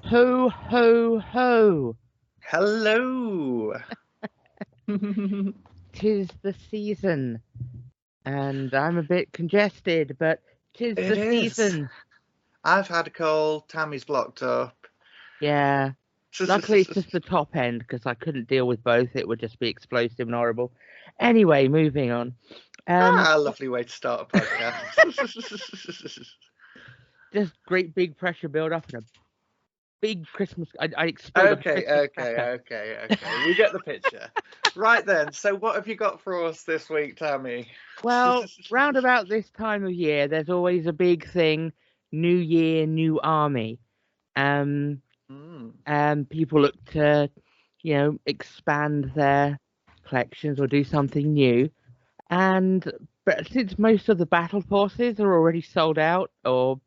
Ho, ho, ho. Hello. 'Tis the season. And I'm a bit congested, but 'tis It the is. season. I've had a cold. Tammy's blocked up. Yeah. Luckily, it's just the top end because I couldn't deal with both. It would just be explosive and horrible. Anyway, moving on. Lovely way to start a podcast. Just great big pressure build up and a big Christmas. I exploded. Okay. We get the picture. Right then. So, what have you got for us this week, Tammy? Well, round about this time of year, there's always a big thing: New Year, new army. People look to, expand their collections or do something new. But since most of the battle forces are already sold out or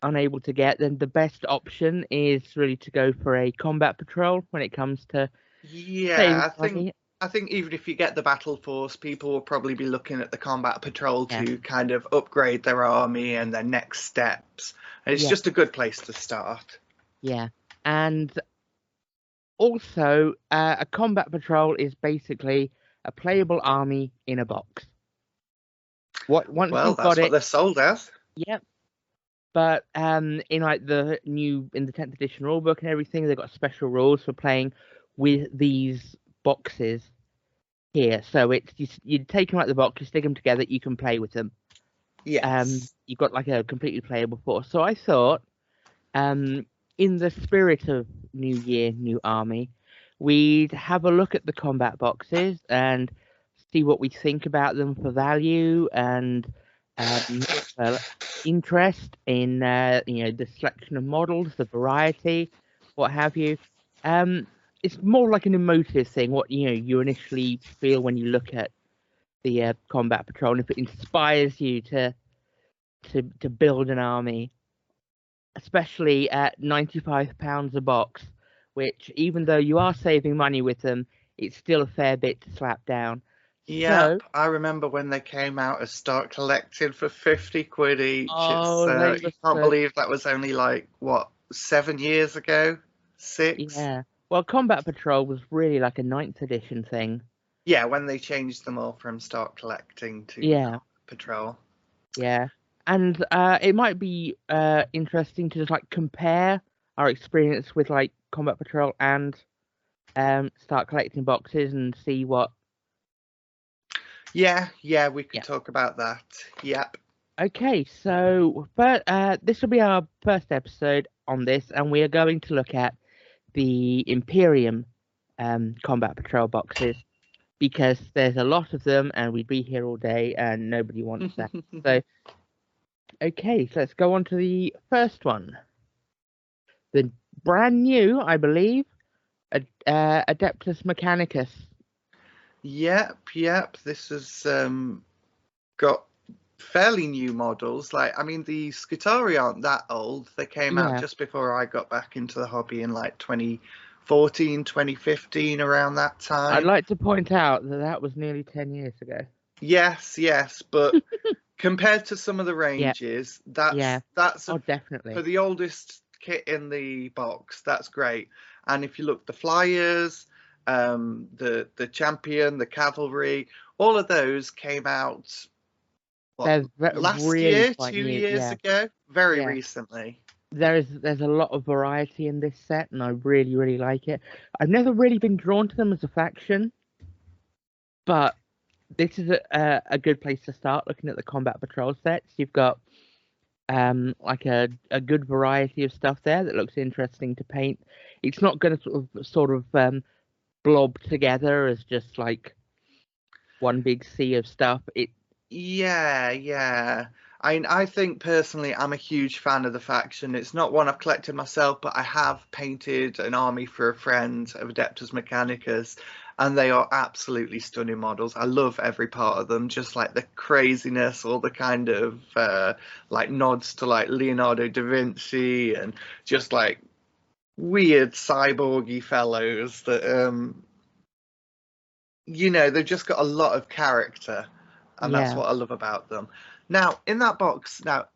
unable to get, then the best option is really to go for a combat patrol when it comes to Yeah, saving money. I think even if you get the battle force, people will probably be looking at the combat patrol to kind of upgrade their army and their next steps. And it's just a good place to start. Yeah, and also a combat patrol is basically a playable army in a box. Once you've got that's what they're sold as. Yep. But in the 10th edition rulebook and everything, they've got special rules for playing with these boxes here. So it's you take them out the box, you stick them together, you can play with them. Yes. You've got like a completely playable force. So I thought, in the spirit of New Year, New Army, we'd have a look at the combat boxes and see what we think about them for value and interest in the selection of models, the variety, what have you. It's more like an emotive thing. What you initially feel when you look at the combat patrol, and if it inspires you to build an army, especially at £95 a box, which even though you are saving money with them, it's still a fair bit to slap down. Yeah, I remember when they came out as start collected for 50 quid each. Oh, you can't believe that was only 7 years ago? 6? Yeah. Well, Combat Patrol was really like a 9th edition thing. Yeah, when they changed them all from start collecting to patrol. Yeah. And it might be interesting to just compare our experience with Combat Patrol and start collecting boxes and see what. Yeah, we can talk about that. Yep. Okay, so this will be our first episode on this, and we are going to look at the Imperium Combat Patrol boxes because there's a lot of them, and we'd be here all day, and nobody wants that. So, okay, so let's go on to the first one. The brand new, I believe, Adeptus Mechanicus. Yep. This has got fairly new models. The Scutari aren't that old. They came out just before I got back into the hobby in 2014, 2015, around that time. I'd like to point out that was nearly 10 years ago. Yes, but compared to some of the ranges, that's definitely for the oldest kit in the box. That's great. And if you look, the Flyers, the Champion, the Cavalry, all of those came out last year, 2 years ago, very recently. There's a lot of variety in this set, and I really, really like it. I've never really been drawn to them as a faction, but this is a good place to start looking at the Combat Patrol sets. You've got a good variety of stuff there that looks interesting to paint. It's not going to sort of blob together as just one big sea of stuff. Yeah. I think personally I'm a huge fan of the faction. It's not one I've collected myself, but I have painted an army for a friend of Adeptus Mechanicus, and they are absolutely stunning models. I love every part of them, just the craziness, all the kind of nods to Leonardo da Vinci, and just weird cyborgy fellows that they've just got a lot of character, and that's what I love about them. Now, in that box, I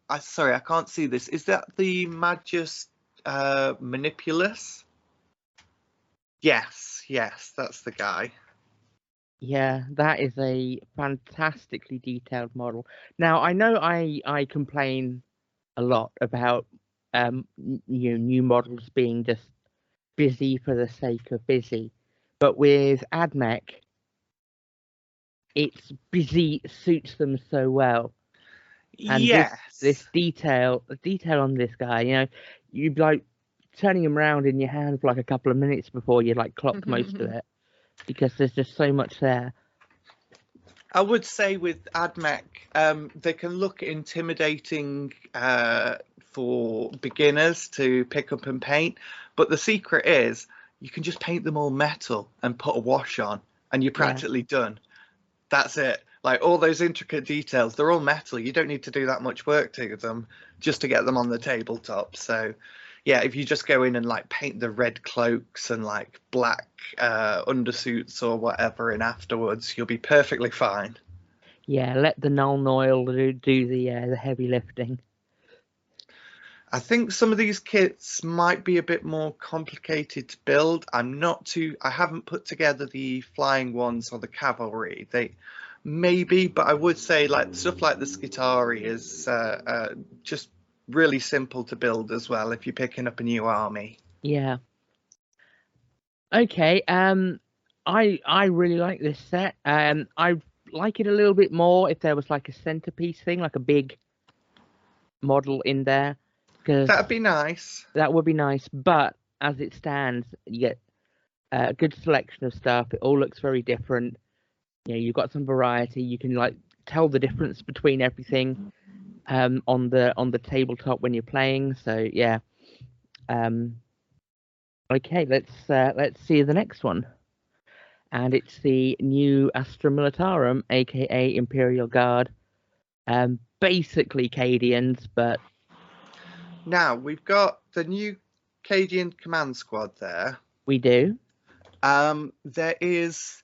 can't see this. Is that the Magus Manipulus. Yes, that's the guy. Yeah, that is a fantastically detailed model. Now, I know I complain a lot about new models being just busy for the sake of busy, but with AdMech, it's busy suits them so well. And Yes. this detail, the detail on this guy, you'd like turning him around in your hand for like a couple of minutes before you like clock most of it, because there's just so much there. I would say with AdMech, they can look intimidating for beginners to pick up and paint, but the secret is you can just paint them all metal and put a wash on, and you're practically done. That's it. Like all those intricate details, they're all metal. You don't need to do that much work to them just to get them on the tabletop. So, yeah, if you just go in and like paint the red cloaks and like black undersuits or whatever in afterwards, you'll be perfectly fine. Yeah, let the null noil do the heavy lifting. I think some of these kits might be a bit more complicated to build. I haven't put together the flying ones or the cavalry. They maybe, but I would say like stuff like the Skitari is just really simple to build as well if you're picking up a new army. Yeah. Okay. I really like this set. I like it a little bit more if there was like a centerpiece thing, like a big model in there, because That'd be nice. that would be nice. But as it stands, you get a good selection of stuff. It all looks very different. You've got some variety. You can like tell the difference between everything on the tabletop when you're playing. So yeah. Okay, let's see the next one. And it's the new Astra Militarum, aka Imperial Guard. Basically Cadians, but Now we've got the new Cadian command squad there. we do. There is.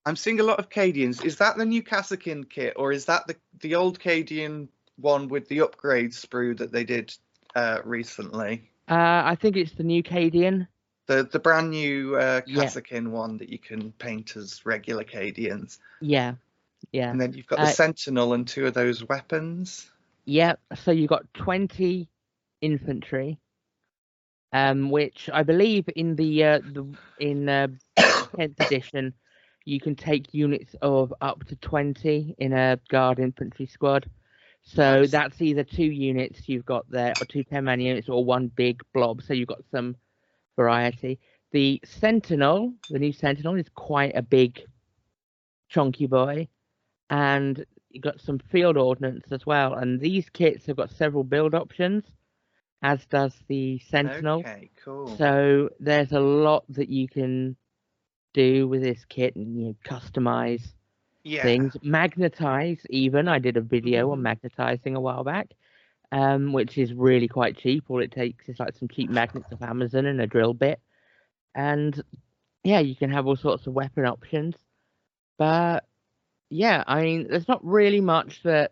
I'm seeing a lot of Cadians. Is that the new Kassakin kit, or is that the old Cadian one with the upgrade sprue that they did recently? I think it's the new Cadian. The brand new Kassakin one that you can paint as regular Cadians. Yeah, yeah. And then you've got the Sentinel and 2 of those weapons. Yeah, so you've got 20 infantry, which I believe in the 10th edition you can take units of up to 20 in a guard infantry squad. So Nice. that's either 2 units you've got there, or 2 10-man units, or 1 big blob. So you've got some variety. The Sentinel, the new Sentinel, is quite a big, chunky boy, and you got some field ordnance as well. And these kits have got several build options, as does the Sentinel. Okay, cool. So there's a lot that you can do with this kit, and customize things, magnetize. Even I did a video on magnetizing a while back, which is really quite cheap. All it takes is like some cheap magnets off Amazon and a drill bit, and yeah, you can have all sorts of weapon options. But yeah, I mean, there's not really much that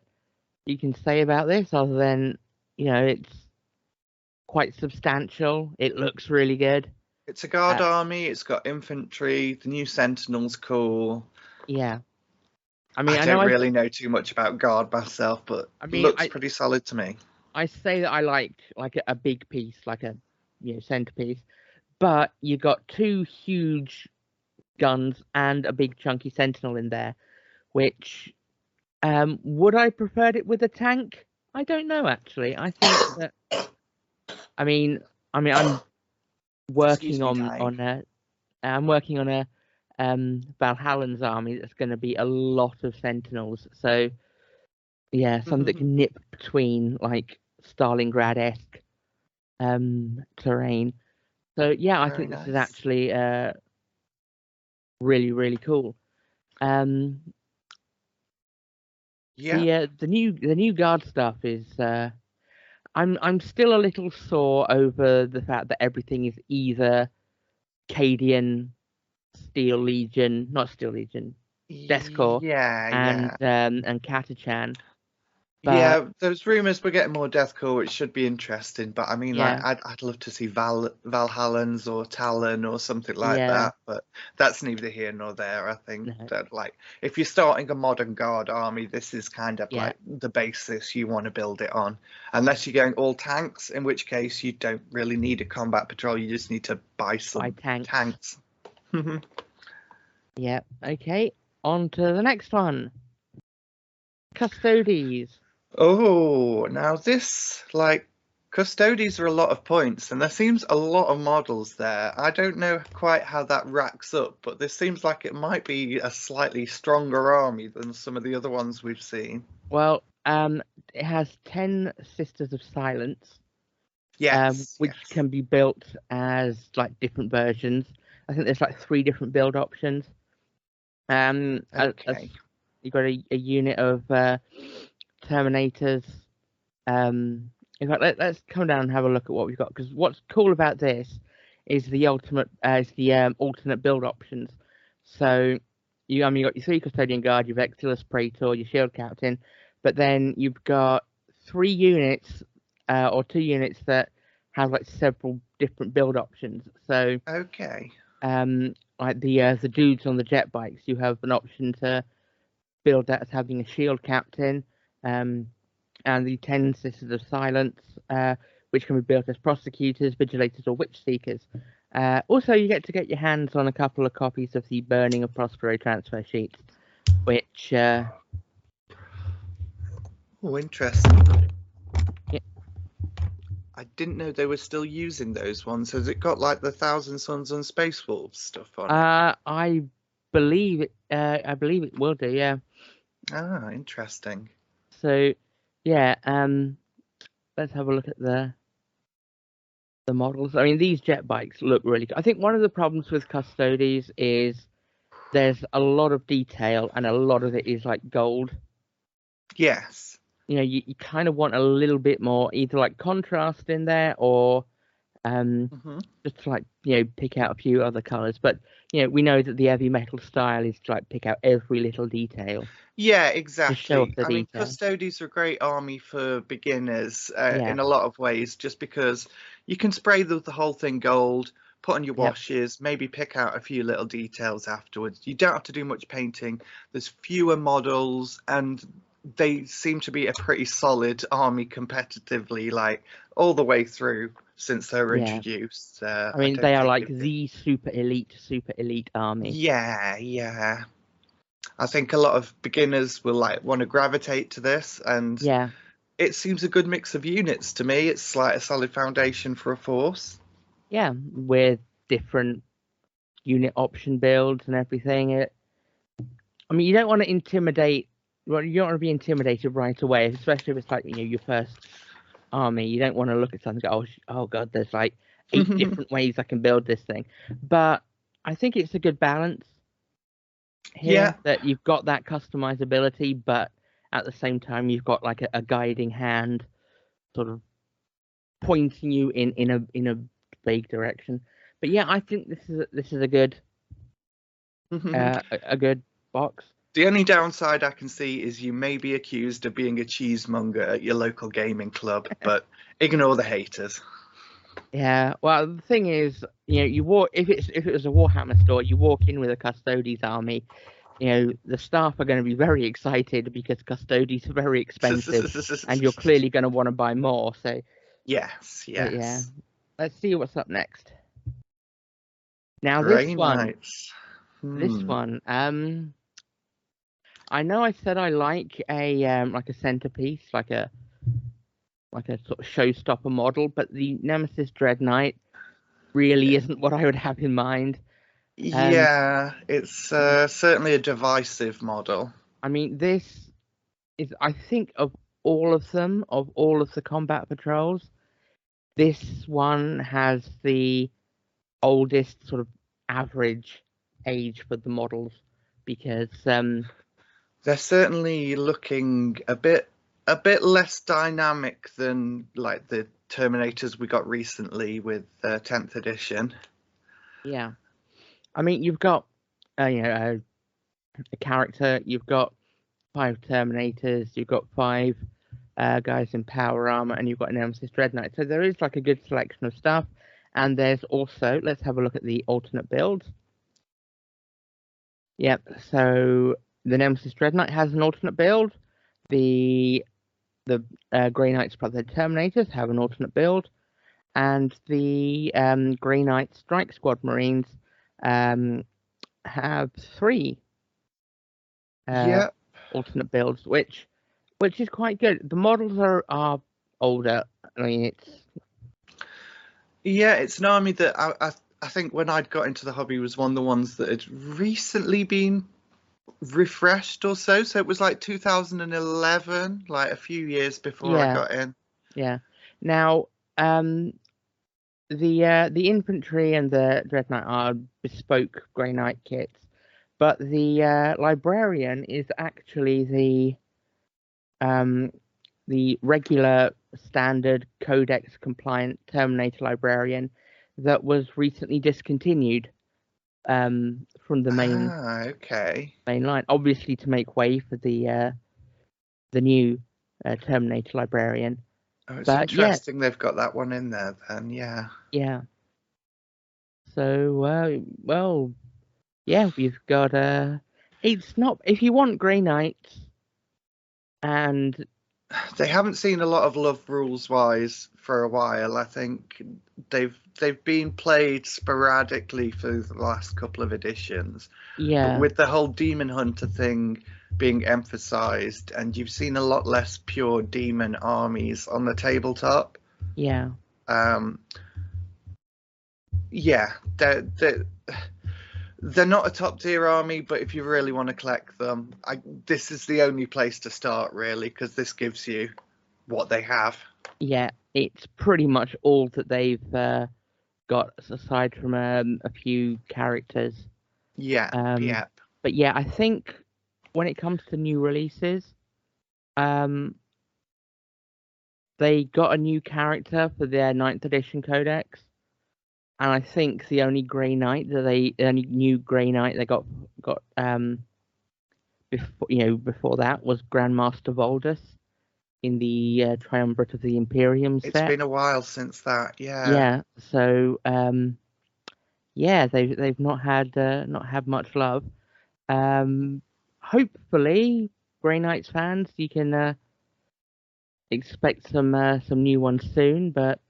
you can say about this other than it's quite substantial. It looks really good. It's a guard army. It's got infantry. The new Sentinel's cool. Yeah. I mean, I don't really know too much about guard myself, but it looks pretty solid to me. I say that I like a big piece, like a centerpiece, but you got 2 huge guns and a big chunky Sentinel in there, which would I preferred it with a tank? I don't know actually. I think that I'm working I'm working on a Valhallan's army that's going to be a lot of Sentinels. So yeah, some that can nip between like Stalingrad-esque terrain. So yeah, I think this is actually really, really cool. The new guard stuff is I'm still a little sore over the fact that everything is either Cadian, Steel Legion, not Steel Legion, Death Corps, and Catachan. But Yeah, those rumors we're getting more deathcore, which should be interesting. But I mean, like, yeah, I'd love to see Valhallans or Talon or something like yeah, that. But that's neither here nor there. I think no, that, like, if you're starting a modern guard army, this is kind of yeah, like the basis you want to build it on. Unless you're going all tanks, in which case you don't really need a combat patrol. You just need to buy by some tanks. tanks. Yeah, okay. On to the next one. Custodes. Oh, now this, like, Custodes are a lot of points, and there seems a lot of models there. I don't know quite how that racks up, but this seems like it might be a slightly stronger army than some of the other ones we've seen. Well, it has 10 Sisters of Silence, Yes, which yes. can be built as like different versions. I think there's like 3 different build options. As Okay. you've got a unit of Terminators. In fact, let's come down and have a look at what we've got, because what's cool about this is the alternate build options. So you got your 3 Custodian Guard, your Vexillus Praetor, your Shield Captain, but then you've got 3 units or 2 units that have like several different build options. So Okay. like the dudes on the jet bikes, you have an option to build that as having a Shield Captain. And the 10 Sisters of Silence, which can be built as prosecutors, vigilators, or witch seekers. Also, you get your hands on a couple of copies of the Burning of Prospero transfer sheets, which Oh, interesting. yeah, I didn't know they were still using those ones. Has it got like the Thousand Suns and Space Wolves stuff on it? I believe it. I believe it will do. Yeah. Ah, interesting. So yeah. Let's have a look at the models. I mean, these jet bikes look really good. I think one of the problems with Custodes is there's a lot of detail, and a lot of it is like gold. Yes. You kind of want a little bit more, either like contrast in there, or um Hmm. just to, like, pick out a few other colors. But we know that the heavy metal style is to like pick out every little detail Yeah, to show off exactly. the I mean, detail. Custodes are a great army for beginners Yeah. in a lot of ways, just because you can spray the whole thing gold, put on your Yep. washes, maybe pick out a few little details afterwards. You don't have to do much painting. There's fewer models, and they seem to be a pretty solid army competitively, like all the way through since they were Yeah. introduced. I I mean, they don't are think like they've been. the super elite army. Yeah, yeah. I think a lot of beginners will like want to gravitate to this, and Yeah. it seems a good mix of units to me. It's like a solid foundation for a force. Yeah. With different unit option builds and everything. I mean, you don't want to intimidate. Well, you don't want to be intimidated right away, especially if it's like your first army. You don't want to look at something and go, oh god, there's like 8 different ways I can build this thing. But I think it's a good balance Yeah, here, that you've got that customizability, but at the same time you've got like a guiding hand, sort of pointing you in a vague direction. But yeah, I think this is a good the a good box. only downside I can see is you may be accused of being a cheesemonger at your local gaming club, but ignore the haters. Yeah, well, the thing is, you walk, if it was a Warhammer store, you walk in with a Custodes army. The staff are going to be very excited because Custodes are very expensive, and you're clearly going to want to buy more. So, Yes, but yeah, yes. let's see what's up next. Now Grey Knights. this Hmm. one, I know I said I like a centerpiece, like a sort of showstopper model, but the Nemesis Dread Knight really isn't what I would have in mind. Um, Yeah, it's certainly a divisive model. I mean, this is, I think, of all of them, of all of the combat patrols, this one has the oldest sort of average age for the models, because They're certainly looking a bit less dynamic than like the Terminators we got recently with 10th edition. yeah, I mean, you've got a character, you've got 5 Terminators, you've got 5 guys in power armor, and you've got an Nemesis Dreadnought. So there is like a good selection of stuff. And there's also, let's have a look at the alternate builds. Yep, so the Nemesis Dreadnought has an alternate build. The Grey Knights plus the Terminators have an alternate build. And the Grey Knight Strike Squad Marines have 3 alternate builds, which is quite good. The models are older. I mean, it's an army that I think when I'd got into the hobby was one of the ones that had recently been refreshed or so. So it was like 2011, like a few years before I got in. Yeah. Now, the infantry and the Dreadnought are bespoke Grey Knight kits, but the Librarian is actually the regular standard Codex compliant Terminator Librarian that was recently discontinued from the main line, obviously to make way for the new Terminator Librarian. Oh, it's interesting they've got that one in there then, yeah. Yeah. So, well, yeah, we've got it's not, if you want Grey Knights, and they haven't seen a lot of love rules wise for a while. I think they've been played sporadically for the last couple of editions. Yeah. But with the whole Demon Hunter thing being emphasized, and you've seen a lot less pure demon armies on the tabletop. Yeah. Yeah, they're not a top tier army, but if you really want to collect them, this is the only place to start, really, because this gives you what they have. Yeah, it's pretty much all that they've got, aside from a few characters. Yeah, But yeah, I think when it comes to new releases, they got a new character for their 9th edition Codex. And I think the only Grey Knight the only new Grey Knight they got before that was Grandmaster Voldus in the Triumvirate of the Imperium set. It's been a while since that, yeah. Yeah, so they've not had much love. Hopefully, Grey Knights fans, you can expect some new ones soon, but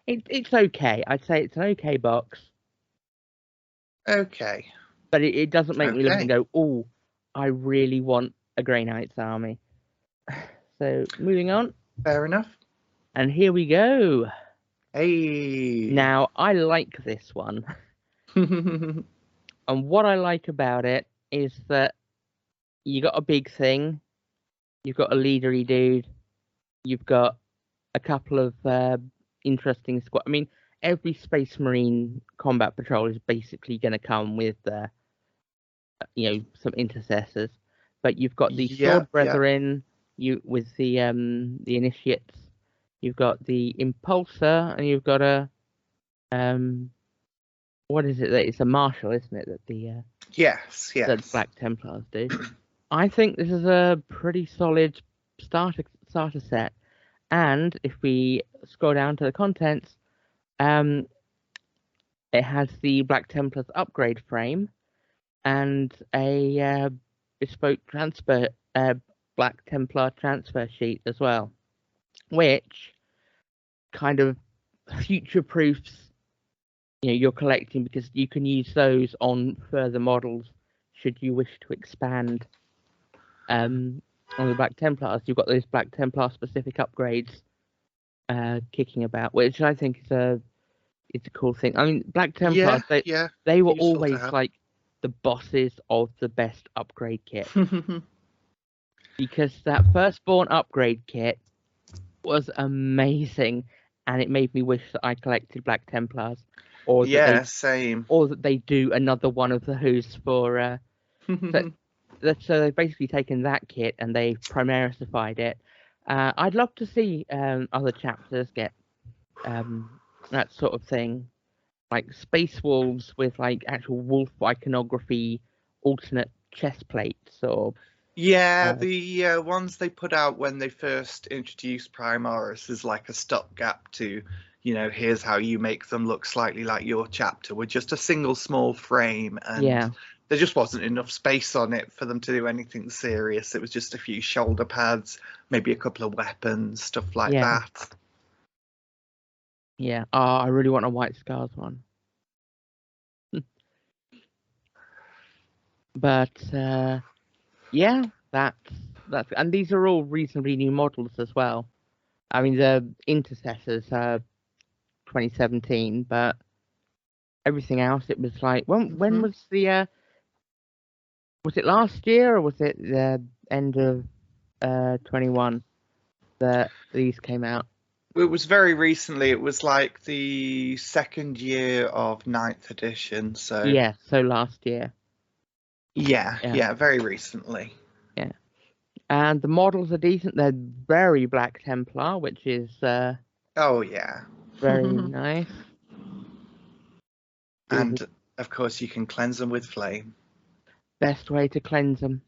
it's okay. I'd say it's an okay box. Okay. But it doesn't make me look and go, oh, I really want a Grey Knights army. So, moving on. Fair enough. And here we go. Hey. Now, I like this one. And what I like about it is that you got a big thing, you've got a leadery dude, you've got a couple of interesting squad. I mean, every Space Marine combat patrol is basically going to come with, some intercessors. But you've got the Sword Brethren, with the Initiates. You've got the Impulsor, and you've got a what is it? It's a Marshal, isn't it? That the yes, that Black Templars do. I think this is a pretty solid starter set. And if we scroll down to the contents, it has the Black Templars upgrade frame and a bespoke Black Templar transfer sheet as well, which kind of future-proofs you're collecting, because you can use those on further models should you wish to expand on the Black Templars. You've got those Black Templar specific upgrades kicking about, which I think is a cool thing. I mean, Black Templars, they were always like the bosses of the best upgrade kit. Because that Firstborn upgrade kit was amazing, and it made me wish that I collected Black Templars. Or same. Or that they do another one of those for... so they've basically taken that kit and they've Primarisified it. I'd love to see other chapters get that sort of thing. Like Space Wolves with like actual wolf iconography, alternate chest plates, or Yeah, the ones they put out when they first introduced Primaris is like a stopgap to, here's how you make them look slightly like your chapter with just a single small frame, and Yeah, there just wasn't enough space on it for them to do anything serious. It was just a few shoulder pads, maybe a couple of weapons, stuff like yeah, that. yeah. Oh, I really want a White Scars one. But yeah, that's and these are all reasonably new models as well. I mean, the Intercessors 2017, but everything else it was like when Hmm. was it last year or was it the end of 21 that these came out? It was very recently. It was like the second year of ninth edition. So Yeah, so last year. yeah, Yeah, yeah, very recently. yeah. And the models are decent. They're very Black Templar, which is Oh yeah. very nice. Is the And of course, you can cleanse them with flame. best way to cleanse them.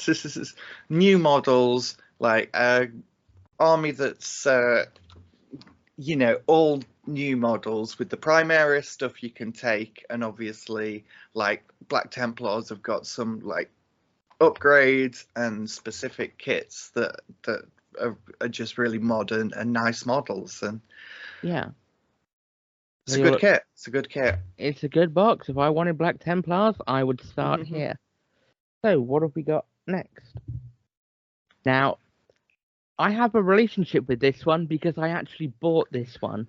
This is new models, like army that's all new models with the Primaris stuff you can take, and obviously, like Black Templars have got some like upgrades and specific kits that are just really modern and nice models, and Yeah, it's a they good all, kit. It's a good kit. it's a good box. If I wanted Black Templars, I would start here. So, what have we got next? Now, I have a relationship with this one because I actually bought this one.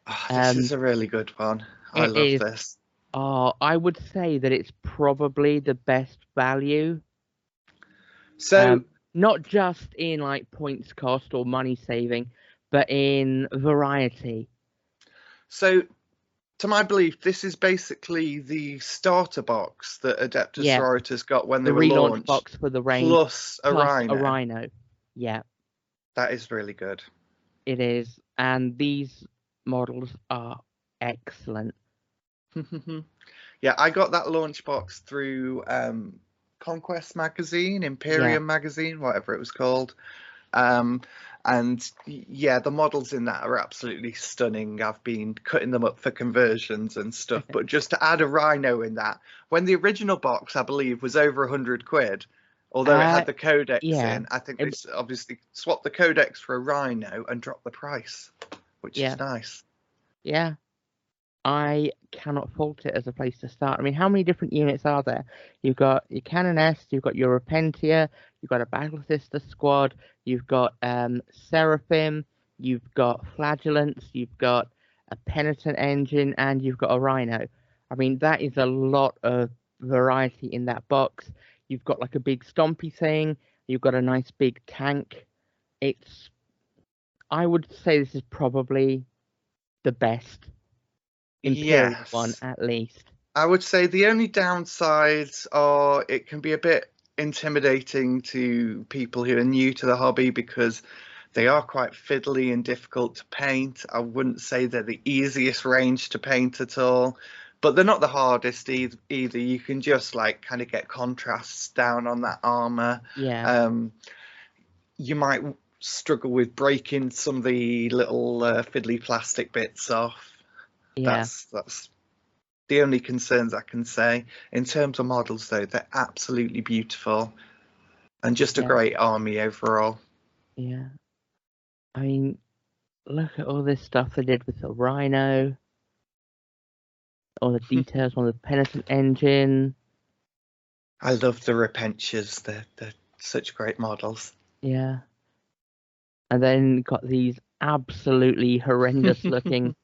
Oh, this is Um, a really good one. I it love is, this. I would say that it's probably the best value. So, Not just in like points cost or money saving, but in variety. so to my belief, this is basically the starter box that Adeptus Yeah, Sororitas got when they the were relaunch launched, box for the range plus a plus a Rhino. rhino. Yeah, That is really good. it is. And these models are excellent. Yeah, I got that launch box through Conquest magazine, Yeah, Imperium magazine, whatever it was called. Um, and yeah, the models in that are absolutely stunning. I've been cutting them up for conversions and stuff, but just to add a rhino in that, when the original box, I believe, was over 100 quid, although it uh, had the codex yeah, in, I think they it, obviously swapped the codex for a rhino and dropped the price, which yeah, is nice. yeah. I cannot fault it as a place to start. I mean, how many different units are there? You've got your Canoness, you've got your Repentia, you've got a Battle Sister squad, you've got Seraphim, you've got Flagellants, you've got a Penitent engine, and you've got a Rhino. I mean, that is a lot of variety in that box. You've got like a big stompy thing, you've got a nice big tank. It's, I would say this is probably the best Imperium one Yes. at least. I would say the only downsides are it can be a bit intimidating to people who are new to the hobby because they are quite fiddly and difficult to paint. I wouldn't say they're the easiest range to paint at all, but they're not the hardest either. You can just like kind of get contrasts down on that armor. Yeah, Um, you might struggle with breaking some of the little fiddly plastic bits off. yeah, That's the only concerns I can say. In terms of models, though, they're absolutely beautiful and just a yeah, great army overall. yeah. I mean, look at all this stuff they did with the Rhino, all the details on the Penitent engine. I love the Repentias. They're such great models. Yeah. And then got these absolutely horrendous looking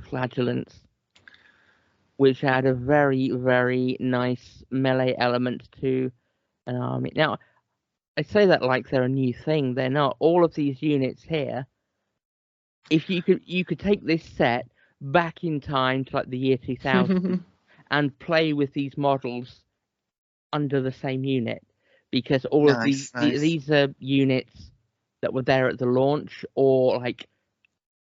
flagellants, which add a very, very nice melee element to an army. Now, I say that like they're a new thing. They're not. All of these units here, if you could take this set back in time to like the year 2000 and play with these models under the same unit, because all of Nice, nice. these are units that were there at the launch, or like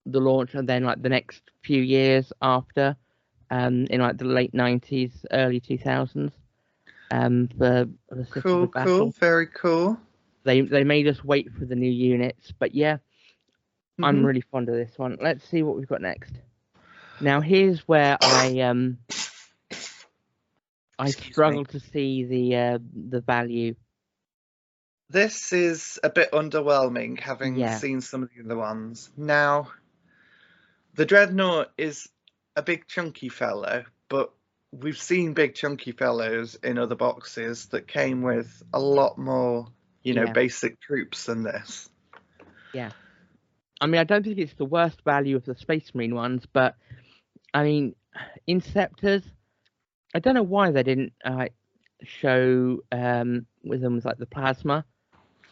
the launch and then like the next few years after, in like the late 90s, early 2000s. for the City of Cool, the cool, Battle. very cool. They made us wait for the new units, but yeah, I'm really fond of this one. Let's see what we've got next. Now here's where I struggle to see the value. This is a bit underwhelming, having Yeah. seen some of the other ones. Now, the Dreadnought is a big chunky fellow, but we've seen big chunky fellows in other boxes that came with a lot more, Yeah. basic troops than this. Yeah. I mean, I don't think it's the worst value of the Space Marine ones, but I mean, Inceptors, I don't know why they didn't show with them like the plasma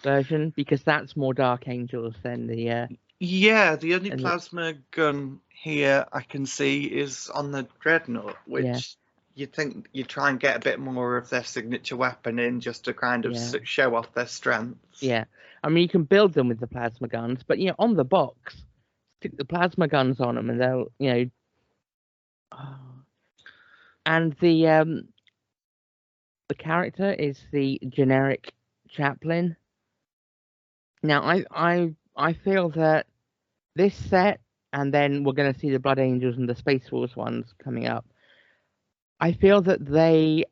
version, because that's more Dark Angels than the Yeah, the only and plasma gun here I can see is on the Dreadnought, which you'd think you'd try and get a bit more of their signature weapon in just to kind of show off their strengths. Yeah, I mean, you can build them with the plasma guns, but on the box, stick the plasma guns on them, and they'll and the character is the generic chaplain. Now, I feel that this set, and then we're going to see the Blood Angels and the Space Wars ones coming up. I feel that they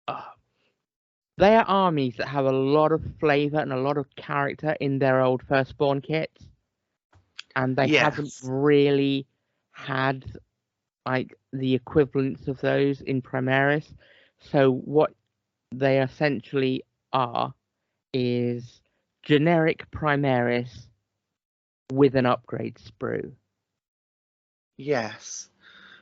are armies that have a lot of flavor and a lot of character in their old Firstborn kits, and they haven't really had like the equivalents of those in Primaris. So what they essentially are is generic Primaris with an upgrade sprue. Yes.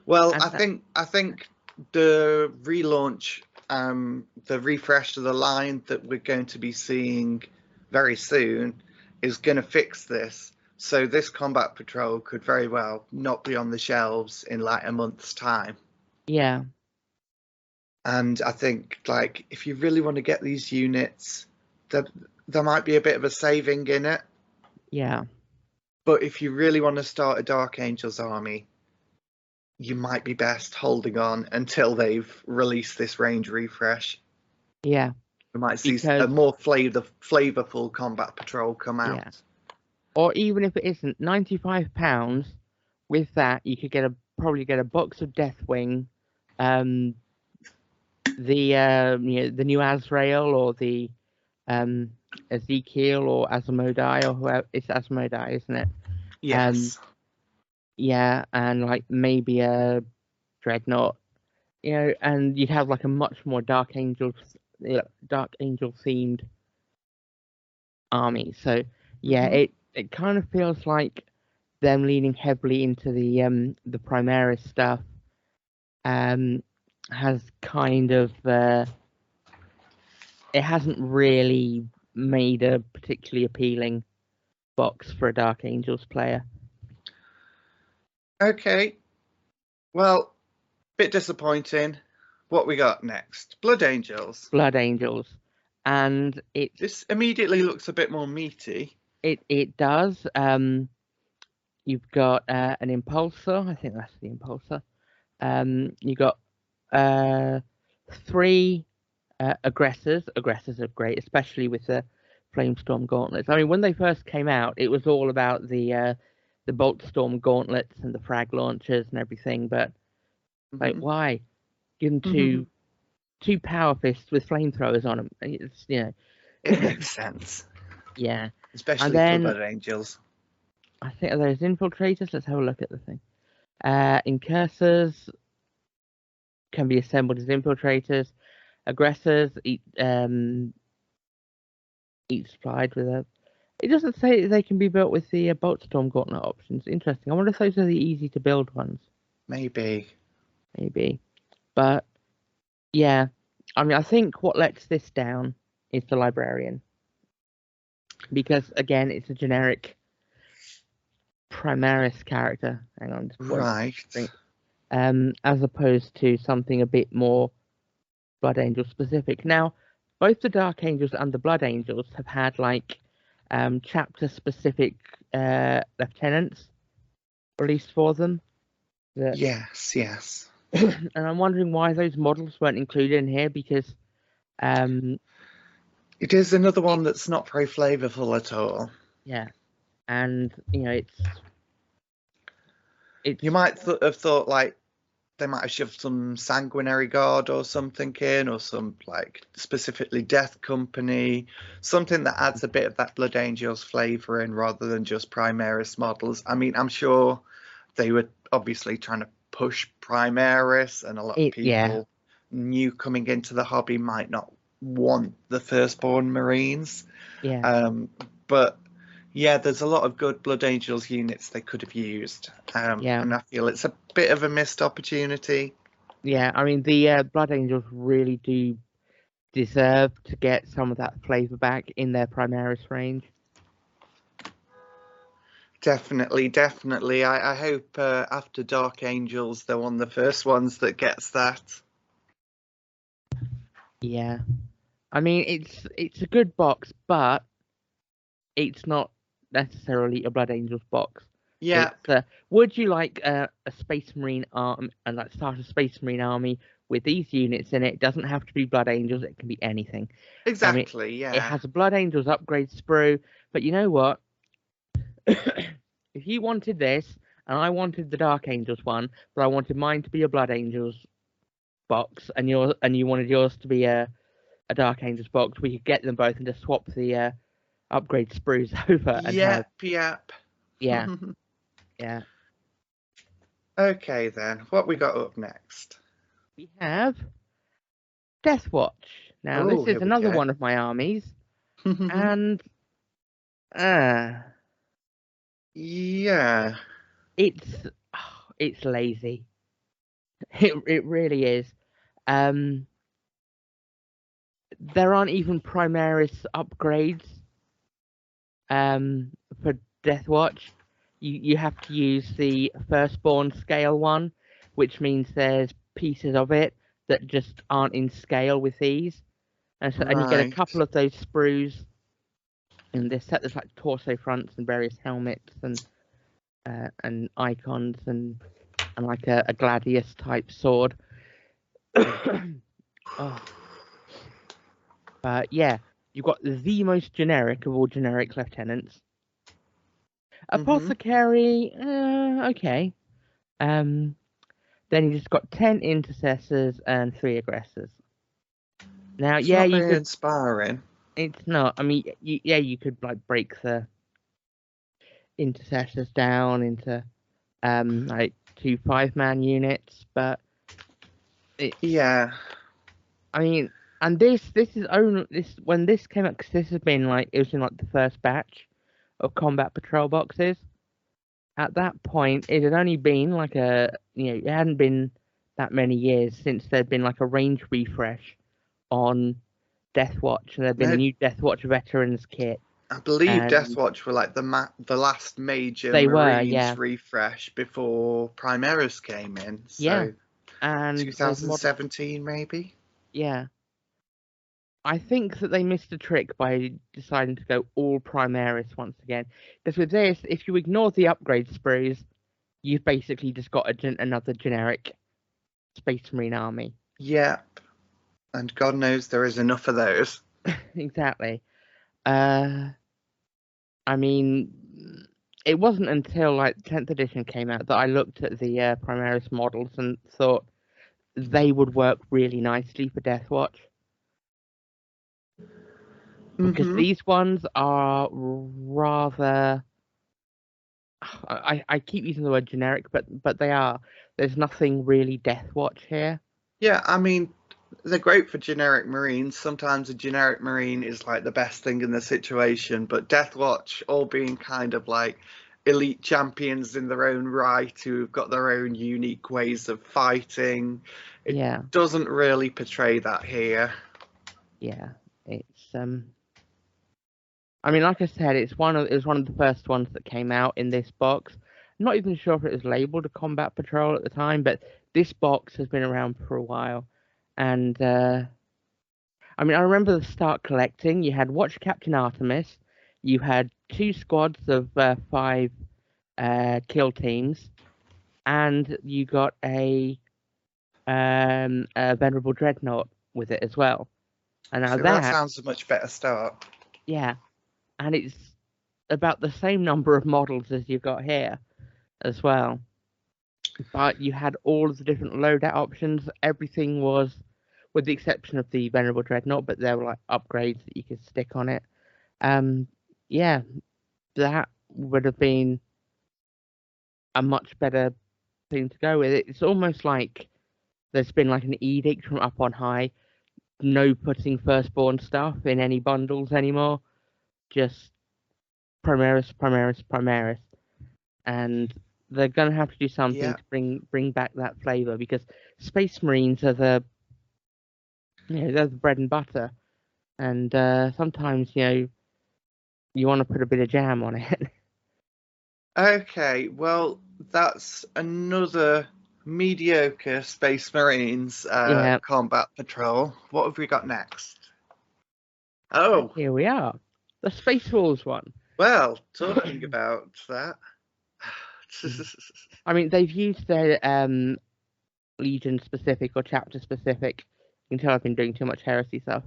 Well, And I think the relaunch, the refresh of the line that we're going to be seeing very soon is going to fix this. So this combat patrol could very well not be on the shelves in like a month's time. Yeah. And I think like if you really want to get these units, there might be a bit of a saving in it. Yeah. But if you really want to start a Dark Angels army, you might be best holding on until they've released this range refresh. Yeah. We might see a more flavorful combat patrol come out. Yeah. Or even if it isn't, £95 with that, you could probably get a box of Deathwing, the new Azrael, or the Ezekiel or Asmodai, or whoever. It's Asmodai, isn't it? Yes. Yeah, and like maybe a Dreadnought, and you'd have like a much more Dark Angel themed army. So yeah, it kind of feels like them leaning heavily into the Primaris stuff has kind of it hasn't really made a particularly appealing box for a Dark Angels player. Okay. Well, bit disappointing. What we got next? Blood Angels. Blood Angels. And this immediately looks a bit more meaty. It does. You've got an Impulsor. I think that's the Impulsor. You got 3 aggressors. Aggressors are great, especially with the Flamestorm gauntlets. I mean, when they first came out, it was all about the Boltstorm gauntlets and the frag launchers and everything. But like, why give them two power fists with flamethrowers on them? It's it makes sense. Yeah, especially for Blood Angels. I think there's infiltrators. Let's have a look at the thing. Incursors can be assembled as infiltrators. Aggressors each supplied with a. It doesn't say they can be built with the Boltstorm gauntlet options. Interesting. I wonder if those are the easy to build ones. Maybe. But yeah, I mean, I think what lets this down is the Librarian, because again, it's a generic Primaris character. Hang on, right. As opposed to something a bit more Blood Angel specific. Now, both the Dark Angels and the Blood Angels have had like chapter specific lieutenants released for them. Yes. And I'm wondering why those models weren't included in here, because It is another one that's not very flavorful at all. yeah, and you know it's You might have thought like they might have shoved some Sanguinary Guard or something in, or some like specifically Death Company, something that adds a bit of that Blood Angels flavour in rather than just Primaris models. I mean, I'm sure they were obviously trying to push Primaris, and a lot of yeah, people new coming into the hobby might not want the Firstborn Marines. yeah. But yeah, there's a lot of good Blood Angels units they could have used, Yeah, and I feel it's a bit of a missed opportunity. yeah. I mean, the Blood Angels really do deserve to get some of that flavour back in their Primaris range. Definitely, definitely. I hope after Dark Angels, they're one of the first ones that gets that. Yeah, I mean, it's a good box, but it's not necessarily a Blood Angels box. Yeah, It's would you like a Space Marine arm and like start a Space Marine army with these units in it? It doesn't have to be Blood Angels; it can be anything. I mean, exactly. it Yeah. has a Blood Angels upgrade sprue, but you know what? If you wanted this and I wanted the Dark Angels one, but I wanted mine to be a Blood Angels box, and you wanted yours to be a Dark Angels box, we could get them both and just swap the upgrade sprues over and have Yep, yep. yeah, yeah. Okay then, what we got up next? We have Deathwatch. Now Oh, this here is we another go. one of my armies, and uh Yeah. it's it's lazy. It really is. Um, there aren't even Primaris upgrades for Deathwatch. You have to use the firstborn scale one, which means there's pieces of it that just aren't in scale with these. And you get a Right. couple of those sprues in this set. There's like torso fronts and various helmets and icons and like a gladius type sword. Oh, but yeah, you've got the most generic of all generic lieutenants. Hmm. Apothecary, okay. Um, then you just got 10 intercessors and 3 aggressors. Now, It's yeah, not you very could. inspiring. It's not. I mean, yeah, you could like break the intercessors down into like 2 5-man units, but it's. Yeah. I mean, and this is only this when this came out, because this has been like it was in like the first batch of combat patrol boxes. At that point, it had only been like it hadn't been that many years since there'd been like a range refresh on Deathwatch, and there'd been a No, new Deathwatch Veterans kit, I believe and Deathwatch were like the last major they were, yeah, Marines refresh before Primaris came in. yeah, So and those models, 2017 maybe. yeah. I think that they missed a trick by deciding to go all Primaris once again. Because with this, if you ignore the upgrade sprues, you've basically just got another generic Space Marine army. Yep. And God knows there is enough of those. Exactly. Uh, I mean, it wasn't until like 10th edition came out that I looked at the Primaris models and thought they would work really nicely for Deathwatch. Because Hmm. these ones are rather. I keep using the word generic, but they are. There's nothing really Deathwatch here. Yeah, I mean, they're great for generic Marines. Sometimes a generic Marine is like the best thing in the situation, but Deathwatch, all being kind of like elite champions in their own right who've got their own unique ways of fighting, it Yeah, doesn't really portray that here. yeah. It's I mean, like I said, it was one of the first ones that came out in this box. I'm not even sure if it was labeled a combat patrol at the time, but this box has been around for a while. And I mean, I remember the start collecting. You had Watch Captain Artemis. You had 2 squads of 5 kill teams, and you got a a Venerable Dreadnought with it as well. And now So that sounds a much better start. yeah, and it's about the same number of models as you've got here as well. But you had all of the different loadout options. Everything was, with the exception of the Venerable Dreadnought, but there were like upgrades that you could stick on it. Yeah, that would have been a much better thing to go with. It's almost like there's been like an edict from up on high, no putting firstborn stuff in any bundles anymore, just Primaris, Primaris, Primaris, and they're gonna have to do something to bring back that flavor, because Space Marines are they're the bread and butter, and sometimes you want to put a bit of jam on it. Okay, well, that's another mediocre Space Marines combat patrol. What have we got next? Oh, here we are, the Space Wars one. Well, talking about that, I mean, they've used their Legion specific or chapter specific. You can tell I've been doing too much heresy stuff.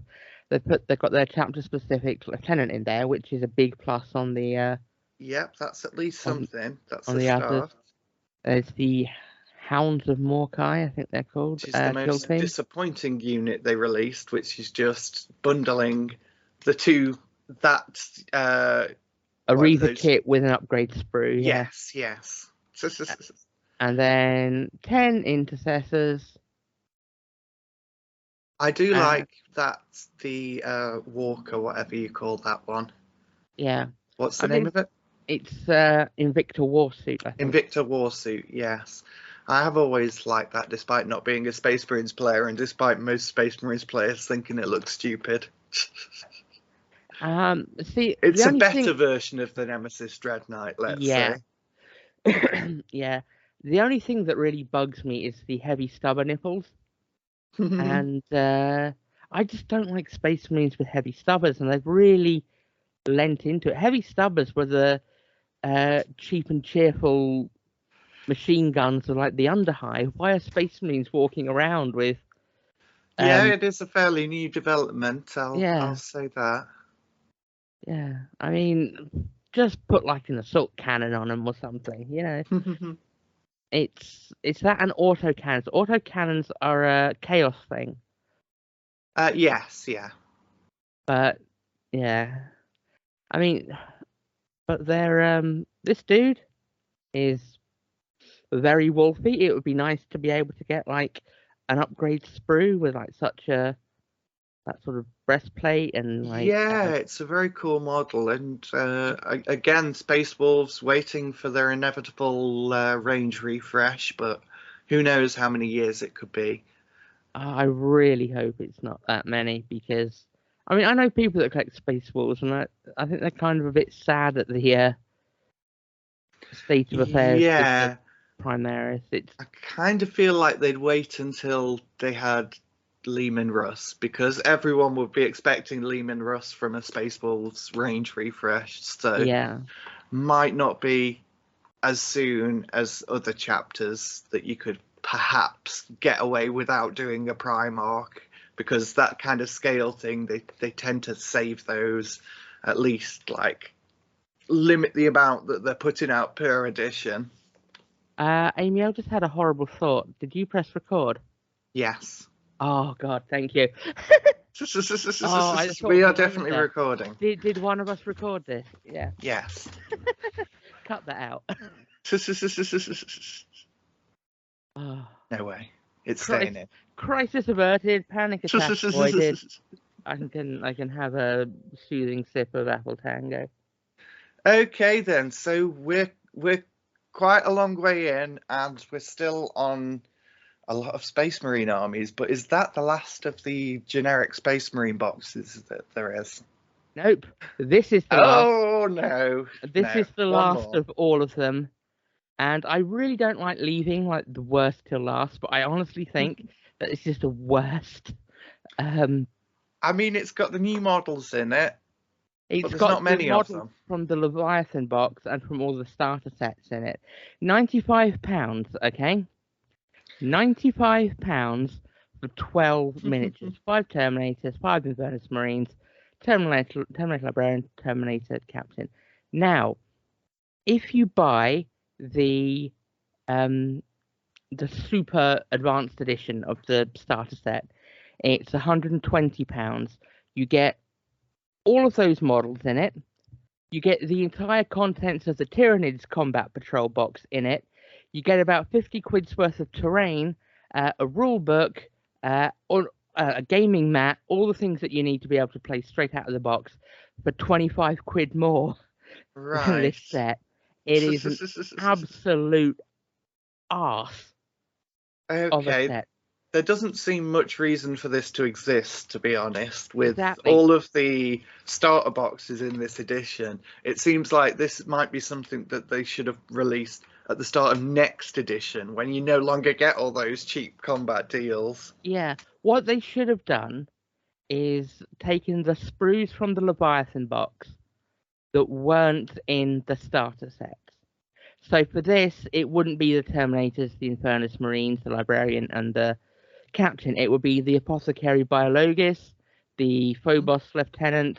They've got their chapter specific lieutenant in there, which is a big plus on the. Yep, that's at least something. That's on a the start. others. There's the Hounds of Morkai, I think they're called. Which is the most disappointing unit they released, which is just bundling the two that. A Reaver kit with an upgrade sprue. Yes. And then 10 intercessors. I do like that, the Walker, whatever you call that one. Yeah. What's the name of it? It's Invicta Warsuit, I think. Invicta Warsuit, yes. I have always liked that, despite not being a Space Marines player, and despite most Space Marines players thinking it looks stupid. See, it's a better version of the Nemesis Dreadnought, let's say. Yeah. The only thing that really bugs me is the heavy stubber nipples. And I just don't like Space Marines with heavy stubbers, and they've really lent into it. Heavy stubbers were the cheap and cheerful machine guns of like the Underhive. Why are Space Marines walking around with... yeah, it is a fairly new development, I'll say that. Yeah, I mean, just put like an assault cannon on them or something, you know. It's that and autocannons. Autocannons are a chaos thing. Yes, yeah. But yeah, I mean, but they're this dude is very wolfy. It would be nice to be able to get like an upgrade sprue with like such a that sort of breastplate and like it's a very cool model, and again, Space Wolves waiting for their inevitable range refresh, but who knows how many years it could be. I really hope it's not that many, because I mean, I know people that collect Space Wolves, and I think they're kind of a bit sad at the state of affairs with the Primaris. I kind of feel like they'd wait until they had Lehman Russ, because everyone would be expecting Lehman Russ from a Space Wolves range refresh, so might not be as soon as other chapters that you could perhaps get away without doing a Primarch, because that kind of scale thing, they tend to save those, at least like limit the amount that they're putting out per edition. Amy, I just had a horrible thought. Did you press record? Yes. Oh God, thank you. We are definitely recording. Did one of us record this? Yeah. Yes. Cut that out. No way. It's staying in. Crisis averted. Panic attack avoided. I can have a soothing sip of Apple Tango. Okay then. So we're quite a long way in, and we're still on a lot of Space Marine armies, but is that the last of the generic Space Marine boxes that there is? Nope. This is the last. Oh no. This is the last of all of them. And I really don't like leaving like the worst till last, but I honestly think that it's just the worst. I mean, it's got the new models in it. It's got not many of them from the Leviathan box and from all the starter sets in it. £95, okay? £95 for 12 miniatures. 5 Terminators, 5 Inverness Marines, Terminator Librarian, Terminator Captain. Now, if you buy the super advanced edition of the starter set, it's £120. You get all of those models in it. You get the entire contents of the Tyranids Combat Patrol box in it. You get about 50 quid's worth of terrain, a rule book, or a gaming mat, all the things that you need to be able to play straight out of the box for 25 quid more than this set. It is an absolute arse of a set. There doesn't seem much reason for this to exist, to be honest, with Exactly. all of the starter boxes in this edition. It seems like this might be something that they should have released at the start of next edition, when you no longer get all those cheap combat deals. Yeah, what they should have done is taken the sprues from the Leviathan box that weren't in the starter sets. So for this, it wouldn't be the Terminators, the Infernus Marines, the Librarian, and the Captain. It would be the Apothecary Biologis, the Phobos Lieutenant,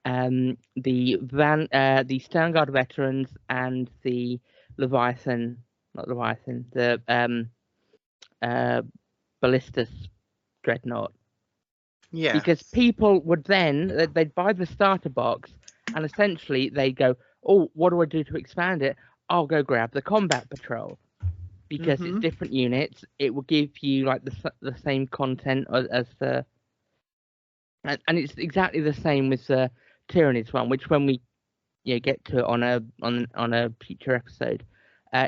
the Sternguard Veterans, and the Leviathan, not Leviathan, the Ballistus Dreadnought. Yeah. Because people would then, they'd buy the starter box, and essentially they'd go, oh, what do I do to expand it? I'll go grab the Combat Patrol. Because it's different units, it will give you like the same content as the, and it's exactly the same with the Tyranids one, which when we get to on a future episode,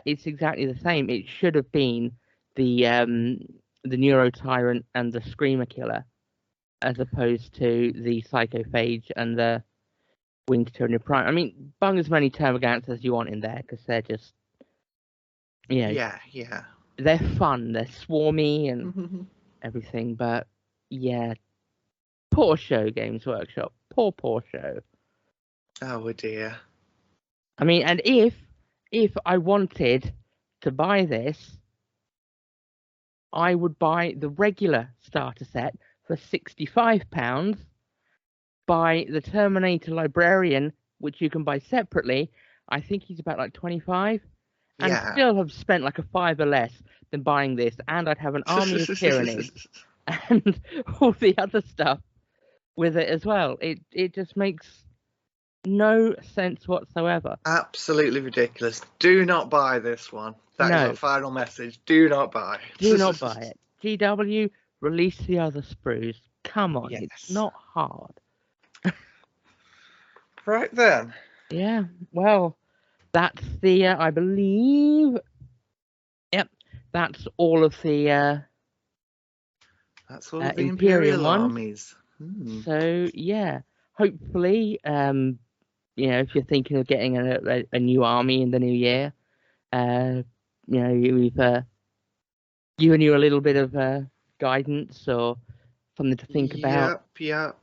it's exactly the same. It should have been the Neuro Tyrant and the Screamer Killer, as opposed to the Psychophage and the Winged Tyranid Prime. I mean, bung as many Termagants as you want in there, because they're just, yeah, they're fun, they're swarmy and everything, but yeah, poor show, Games Workshop, poor show. Oh dear. I mean, and if I wanted to buy this, I would buy the regular starter set for £65, buy the Terminator Librarian, which you can buy separately. I think he's about like 25, and still have spent like a £5 less than buying this, and I'd have an army of Tyranids and all the other stuff with it as well. It just makes no sense whatsoever. Absolutely ridiculous. Do not buy this one. That is our final message. Do not buy it. Do not buy it. GW, release the other sprues. Come on, it's not hard. Right then. Yeah, well, that's the, I believe, yep, that's all of the that's all of the Imperial armies. So yeah, hopefully, if you're thinking of getting a new army in the new year, we've given you a little bit of guidance or something to think about. Yep.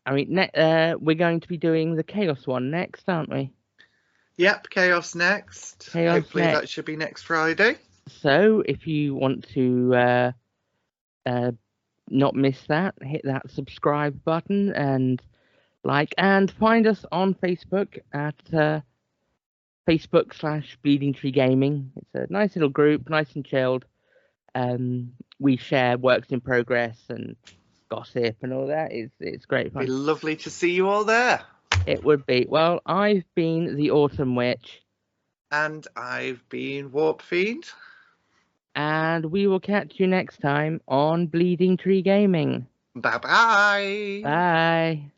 I mean, we're going to be doing the Chaos one next, aren't we? Yep, Chaos next. Hopefully that should be next Friday. So if you want to not miss that, hit that subscribe button and like, and find us on Facebook at Facebook/Bleeding Tree Gaming. It's a nice little group, nice and chilled. We share works in progress and gossip and all that. It's great fun. It'd be lovely to see you all there. It would be. Well, I've been the Autumn Witch. And I've been Warpfiend. And we will catch you next time on Bleeding Tree Gaming. Bye-bye. Bye.